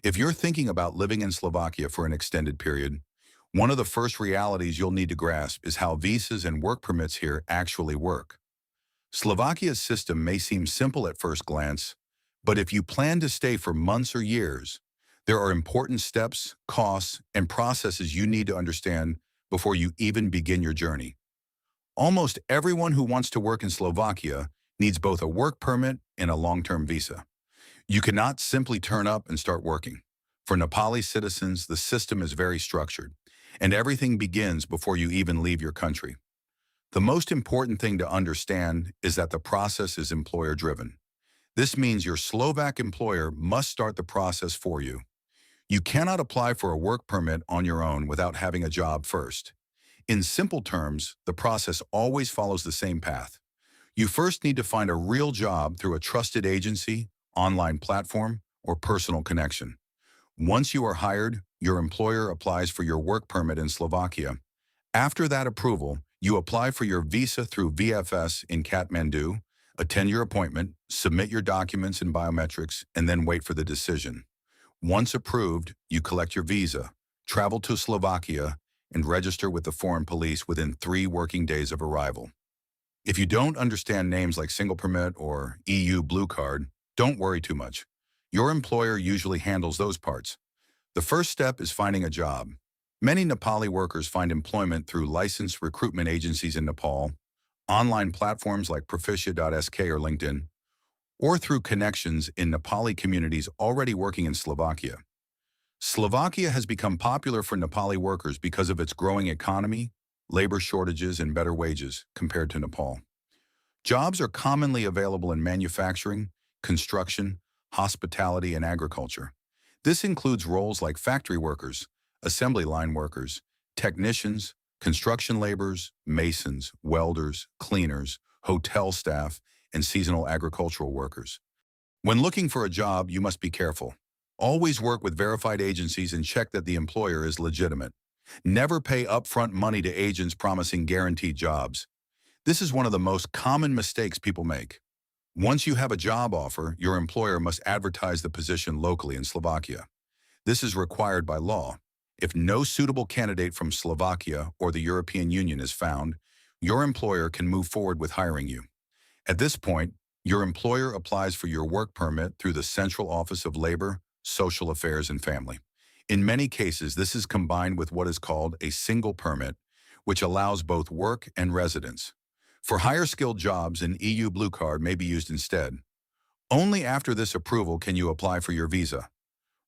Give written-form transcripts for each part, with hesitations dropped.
If you're thinking about living in Slovakia for an extended period, one of the first realities you'll need to grasp is how visas and work permits here actually work. Slovakia's system may seem simple at first glance, but if you plan to stay for months or years, there are important steps, costs, and processes you need to understand before you even begin your journey. Almost everyone who wants to work in Slovakia needs both a work permit and a long-term visa. You cannot simply turn up and start working. For Nepali citizens, the system is very structured, and everything begins before you even leave your country. The most important thing to understand is that the process is employer-driven. This means your Slovak employer must start the process for you. You cannot apply for a work permit on your own without having a job first. In simple terms, the process always follows the same path. You first need to find a real job through a trusted agency, online platform, or personal connection. Once you are hired, your employer applies for your work permit in Slovakia. After that approval, you apply for your visa through VFS in Kathmandu, attend your appointment, submit your documents and biometrics, and then wait for the decision. Once approved, you collect your visa, travel to Slovakia, and register with the foreign police within 3 working days of arrival. If you don't understand names like single permit or EU blue card, don't worry too much. Your employer usually handles those parts. The first step is finding a job. Many Nepali workers find employment through licensed recruitment agencies in Nepal, online platforms like Proficia.sk or LinkedIn, or through connections in Nepali communities already working in Slovakia. Slovakia has become popular for Nepali workers because of its growing economy, labor shortages, and better wages compared to Nepal. Jobs are commonly available in manufacturing, construction, hospitality, and agriculture. This includes roles like factory workers, assembly line workers, technicians, construction laborers, masons, welders, cleaners, hotel staff, and seasonal agricultural workers. When looking for a job, you must be careful. Always work with verified agencies and check that the employer is legitimate. Never pay upfront money to agents promising guaranteed jobs. This is one of the most common mistakes people make. Once you have a job offer, your employer must advertise the position locally in Slovakia. This is required by law. If no suitable candidate from Slovakia or the European Union is found, your employer can move forward with hiring you. At this point, your employer applies for your work permit through the Central Office of Labor, Social Affairs, and Family. In many cases, this is combined with what is called a single permit, which allows both work and residence. For higher skilled jobs, an EU blue card may be used instead. Only after this approval can you apply for your visa.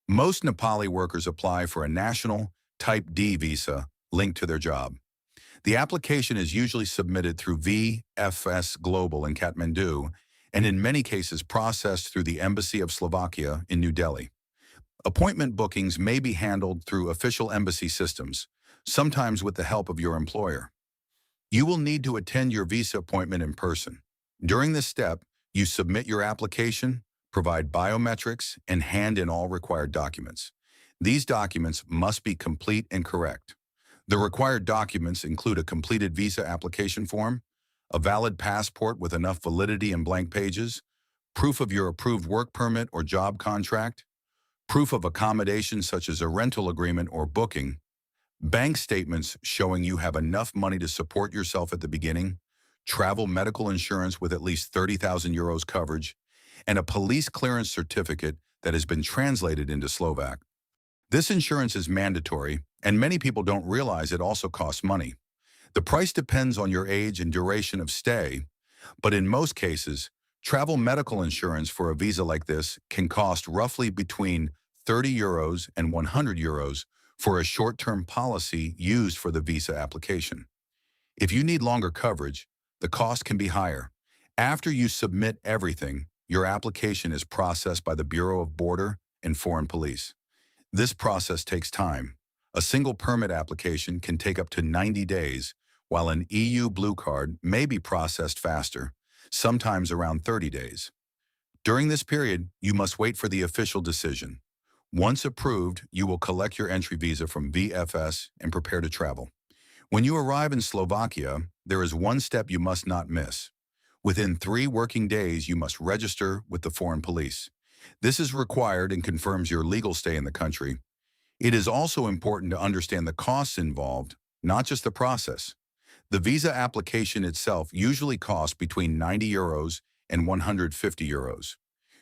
Most Nepali workers apply for a national Type D visa linked to their job. The application is usually submitted through VFS Global in Kathmandu and in many cases processed through the Embassy of Slovakia in New Delhi. Appointment bookings may be handled through official embassy systems, sometimes with the help of your employer. You will need to attend your visa appointment in person. During this step, you submit your application, provide biometrics, and hand in all required documents. These documents must be complete and correct. The required documents include a completed visa application form, a valid passport with enough validity and blank pages, proof of your approved work permit or job contract, proof of accommodation such as a rental agreement or booking, bank statements showing you have enough money to support yourself at the beginning, travel medical insurance with at least 30,000 euros coverage, and a police clearance certificate that has been translated into Slovak. This insurance is mandatory, and many people don't realize it also costs money. The price depends on your age and duration of stay, but in most cases, travel medical insurance for a visa like this can cost roughly between 30 euros and 100 euros for a short-term policy used for the visa application. If you need longer coverage, the cost can be higher. After you submit everything, your application is processed by the Bureau of Border and Foreign Police. This process takes time. A single permit application can take up to 90 days, while an EU blue card may be processed faster, sometimes around 30 days. During this period, you must wait for the official decision. Once approved, you will collect your entry visa from VFS and prepare to travel. When you arrive in Slovakia, there is one step you must not miss. Within 3 working days, you must register with the foreign police. This is required and confirms your legal stay in the country. It is also important to understand the costs involved, not just the process. The visa application itself usually costs between €90 and €150.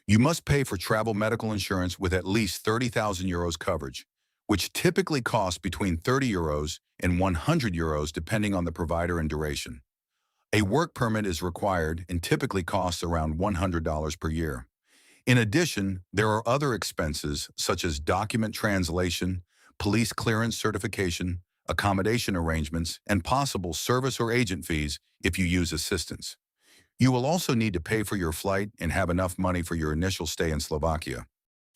You must pay for travel medical insurance with at least €30,000 coverage, which typically costs between €30 and €100 depending on the provider and duration. A work permit is required and typically costs around $100 per year. In addition, there are other expenses such as document translation, police clearance certification, accommodation arrangements, and possible service or agent fees if you use assistance. You will also need to pay for your flight and have enough money for your initial stay in Slovakia.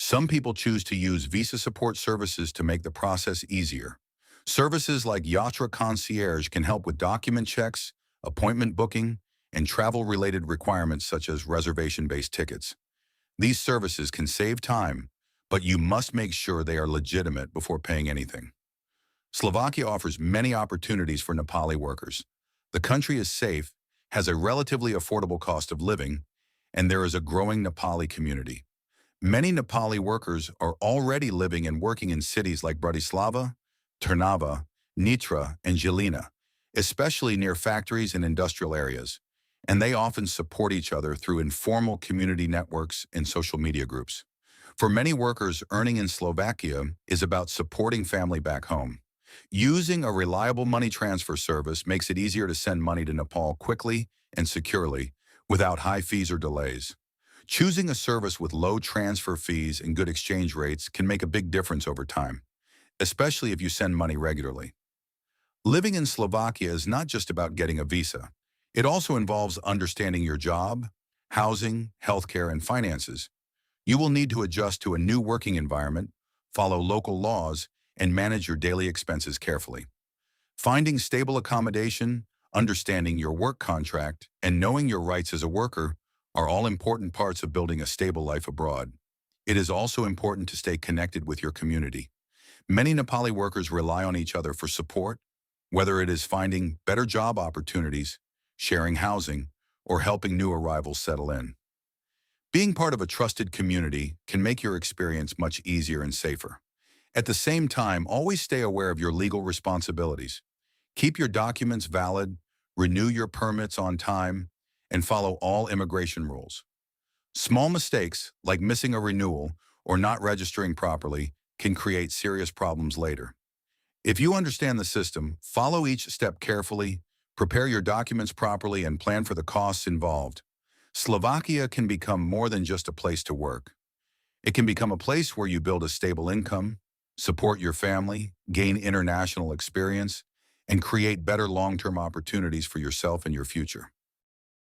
Some people choose to use visa support services to make the process easier. Services like Yatra Concierge can help with document checks, appointment booking, and travel-related requirements such as reservation-based tickets. These services can save time, but you must make sure they are legitimate before paying anything. Slovakia offers many opportunities for Nepali workers. The country is safe, has a relatively affordable cost of living, and there is a growing Nepali community. Many Nepali workers are already living and working in cities like Bratislava, Trnava, Nitra, and Žilina, especially near factories and industrial areas, and they often support each other through informal community networks and social media groups. For many workers, earning in Slovakia is about supporting family back home. Using a reliable money transfer service makes it easier to send money to Nepal quickly and securely without high fees or delays. Choosing a service with low transfer fees and good exchange rates can make a big difference over time, especially if you send money regularly. Living in Slovakia is not just about getting a visa. It also involves understanding your job, housing, healthcare, and finances. You will need to adjust to a new working environment, follow local laws, and manage your daily expenses carefully. Finding stable accommodation, understanding your work contract, and knowing your rights as a worker are all important parts of building a stable life abroad. It is also important to stay connected with your community. Many Nepali workers rely on each other for support, whether it is finding better job opportunities, sharing housing, or helping new arrivals settle in. Being part of a trusted community can make your experience much easier and safer. At the same time, always stay aware of your legal responsibilities. Keep your documents valid, renew your permits on time, and follow all immigration rules. Small mistakes, like missing a renewal or not registering properly, can create serious problems later. If you understand the system, follow each step carefully, prepare your documents properly, and plan for the costs involved. Slovakia can become more than just a place to work. It can become a place where you build a stable income, support your family, gain international experience, and create better long-term opportunities for yourself and your future.